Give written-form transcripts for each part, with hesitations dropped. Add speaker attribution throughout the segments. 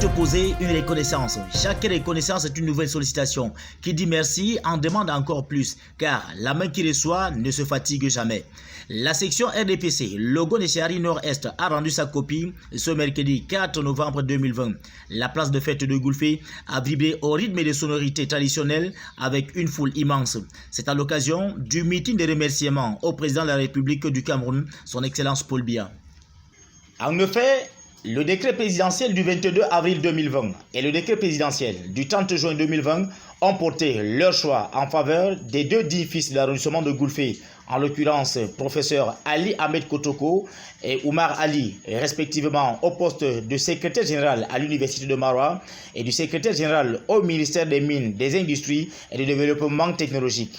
Speaker 1: acte posé, une reconnaissance. Chaque reconnaissance est une nouvelle sollicitation. Qui dit merci en demande encore plus, car la main qui reçoit ne se fatigue jamais. La section RDPC, Logo Nechari Nord-Est, a rendu sa copie ce mercredi 4 novembre 2020. La place de fête de Goulfé a vibré au rythme des sonorités traditionnelles avec une foule immense. C'est à l'occasion du meeting de remerciements au président de la République du Cameroun, son Excellence Paul Biya. En effet, le décret présidentiel du 22 avril 2020 et le décret présidentiel du 30 juin 2020 ont porté leur choix en faveur des deux dix fils de l'arrondissement de Goulfé, en l'occurrence professeur Ali Ahmed Kotoko et Oumar Ali, respectivement au poste de secrétaire général à l'université de Maroua et du secrétaire général au ministère des Mines, des Industries et du Développement technologique.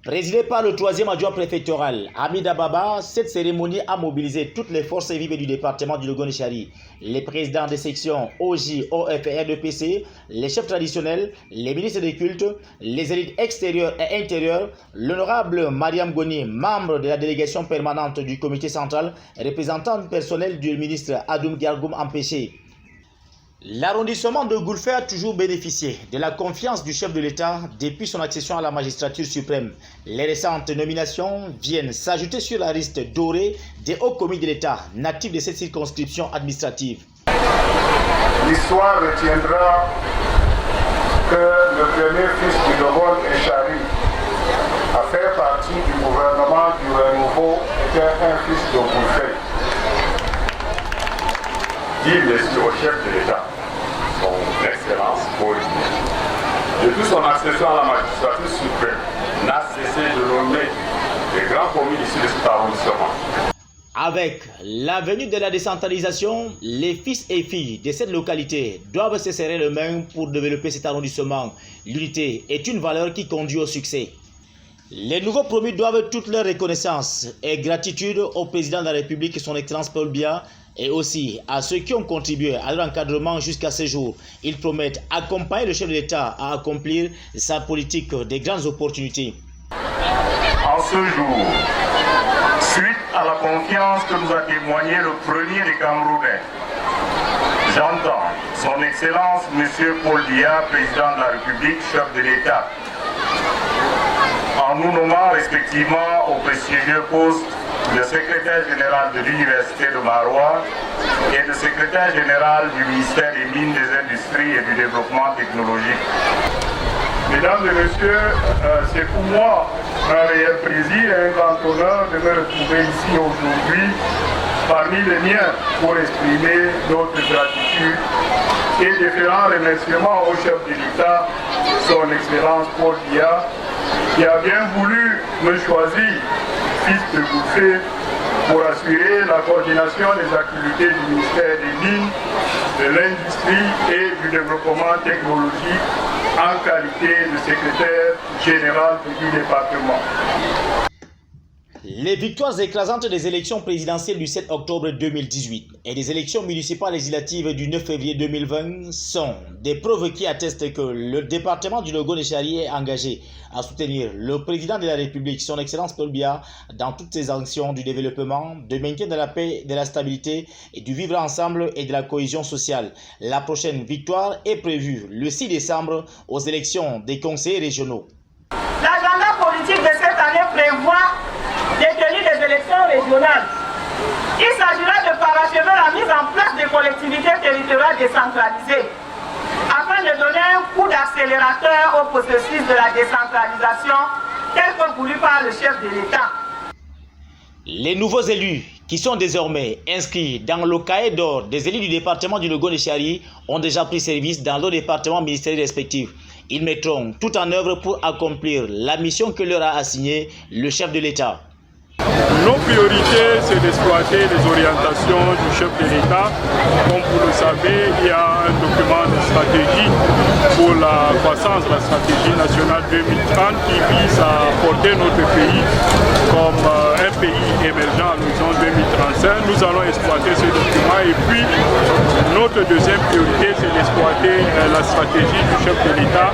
Speaker 1: Présidé par le troisième adjoint préfectoral, Hamida Baba, cette cérémonie a mobilisé toutes les forces vives du département du Logo Nechari, les présidents des sections OJ, OF et RDPC, les chefs traditionnels, les ministres des cultes, les élites extérieures et intérieures, l'honorable Mariam Goni, membre de la délégation permanente du comité central, représentant personnel du ministre Adoum Gargoum empêché. L'arrondissement de Goulfé a toujours bénéficié de la confiance du chef de l'État depuis son accession à la magistrature suprême. Les récentes nominations viennent s'ajouter sur la liste dorée des hauts commis de l'État natifs de cette circonscription administrative.
Speaker 2: L'histoire retiendra que le premier fils du Logo Nechari a fait partie du gouvernement du renouveau était un fils de Goulfé. Dit au chef de l'État, son Excellence Paul Biya. Depuis son accession à la magistrature suprême, n'a cessé de nommer les grands commis ici de cet arrondissement.
Speaker 1: Avec la venue de la décentralisation, les fils et filles de cette localité doivent se serrer les mains pour développer cet arrondissement. L'unité est une valeur qui conduit au succès. Les nouveaux promus doivent toute leur reconnaissance et gratitude au président de la République, son Excellence Paul Biya, et aussi à ceux qui ont contribué à leur encadrement jusqu'à ce jour. Ils promettent accompagner le chef de l'État à accomplir sa politique des grandes opportunités.
Speaker 2: En ce jour, suite à la confiance que nous a témoigné le premier des Camerounais, j'entends son Excellence M. Paul Biya, président de la République, chef de l'État, en nous nommant respectivement au prestigieux poste de secrétaire général de l'Université de Maroua et de secrétaire général du ministère des Mines, des Industries et du Développement technologique. Mesdames et messieurs, c'est pour moi un réel plaisir et un grand honneur de me retrouver ici aujourd'hui parmi les miens pour exprimer notre gratitude et différents remerciements au chef de l'État, son Excellence Paul Biya, qui a bien voulu me choisir, fils de Goulfé, pour assurer la coordination des activités du ministère des Mines, de l'Industrie et du Développement technologique en qualité de secrétaire général du département.
Speaker 1: Les victoires écrasantes des élections présidentielles du 7 octobre 2018 et des élections municipales législatives du 9 février 2020 sont des preuves qui attestent que le département du Logo Nechari est engagé à soutenir le président de la République, son Excellence Paul Biya, dans toutes ses actions du développement, de maintien de la paix, de la stabilité et du vivre ensemble et de la cohésion sociale. La prochaine victoire est prévue le 6 décembre aux élections des conseillers régionaux.
Speaker 3: L'agenda politique de cette année prévoit des tenues des élections régionales. Il s'agira de parachever la mise en place des collectivités territoriales décentralisées afin de donner un coup d'accélérateur au processus de la décentralisation tel que voulu par le chef de l'État.
Speaker 1: Les nouveaux élus qui sont désormais inscrits dans le cahier d'or des élus du département du Logo Nechari ont déjà pris service dans leurs départements ministériels respectifs. Ils mettront tout en œuvre pour accomplir la mission que leur a assignée le chef de l'État.
Speaker 4: Nos priorités, c'est d'exploiter les orientations du chef de l'État. Comme vous le savez, il y a un document de stratégie pour la croissance, la stratégie nationale 2030 qui vise à porter notre pays comme un pays émergent à l'horizon 2035. Nous allons exploiter ce document et puis notre deuxième priorité, c'est d'exploiter la stratégie du chef de l'État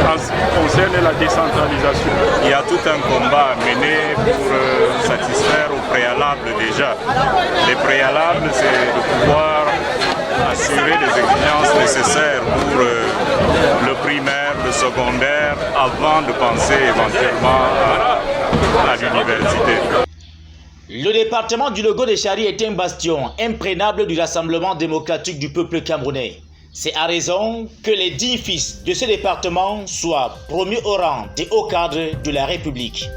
Speaker 4: en ce qui concerne la décentralisation.
Speaker 5: Il y a tout un combat à mener pour satisfaire au préalable déjà. Les préalables, c'est de pouvoir assurer les exigences nécessaires pour le primaire, le secondaire, avant de penser éventuellement à l'université.
Speaker 1: Le département du Logo de Chari est un bastion imprégnable du Rassemblement démocratique du peuple camerounais. C'est à raison que les 10 fils de ce département soient promus au rang des hauts cadres de la République.